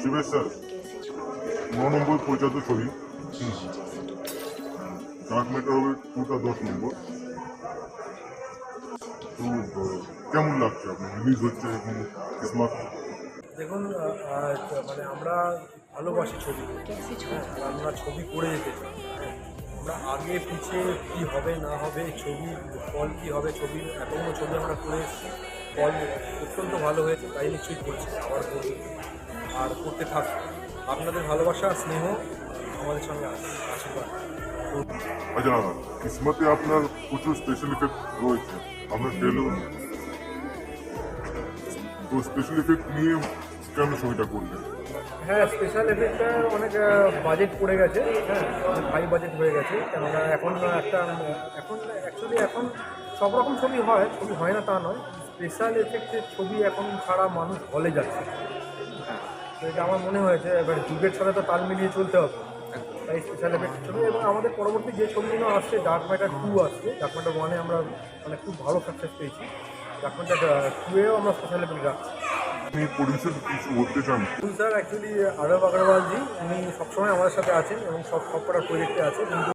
শিবেশ sir 9 নম্বর পরিচালিত ছবি dark matter হবে 10 নম্বর। তো কেমন লাগছে আপনার রিলিজ হচ্ছে এখন কিসমত? দেখুন মানে আমরা ভালোবাসি ছবি, আর আমরা ছবি করে যেতে চাই। আমরা আগে পিছিয়ে কী হবে না হবে, ছবি ফল কী হবে, ছবির এতগুলো ছবি আমরা করে এসেছি, ফল অত্যন্ত ভালো হয়েছে, তাই নিশ্চয়ই করছি, আবার করছি আর করতে থাকবো। আপনাদের ভালোবাসা স্নেহ আমাদের সঙ্গে আছে, আশীর্বাদ। আচ্ছা না কিসমতে আপনার প্রচুর স্পেশাল ইফেক্ট রয়েছে, আপনার ট্রেলার তো স্পেশাল ইফেক্ট নিয়ে কেন ছবিটা করলেন? হ্যাঁ, স্পেশাল এফেক্টটা অনেক বাজেট পড়ে গেছে, হ্যাঁ অনেক হাই বাজেট হয়ে গেছে, কেননা এখন এখন অ্যাকচুয়ালি এখন সব রকম ছবি হয় না তা নয়, স্পেশাল এফেক্টের ছবি এখন ছাড়া মানুষ হলে যাচ্ছে। তো এটা আমার মনে হয়েছে এবার যুগের সাথে তো তাল মিলিয়ে চলতে হবে, তাই স্পেশাল এফেক্টের ছবি। এবং আমাদের পরবর্তী যে ছবিগুলো আসছে, ডার্ক ম্যাটার 2 আসছে, ডার্ক ম্যাটার 1-এ আমরা মানে খুব ভালো সাকসেস পেয়েছি, ডার্ক ম্যাটার 2-এও আমরা স্পেশাল এফেক্ট রাখছি। আপনি প্রডিউসার কিছু বলতে চান? স্যার অ্যাকচুয়ালি আরব আগরওয়ালজি উনি সবসময় আমাদের সাথে আছেন এবং সবকটা প্রজেক্টে আছেন, কিন্তু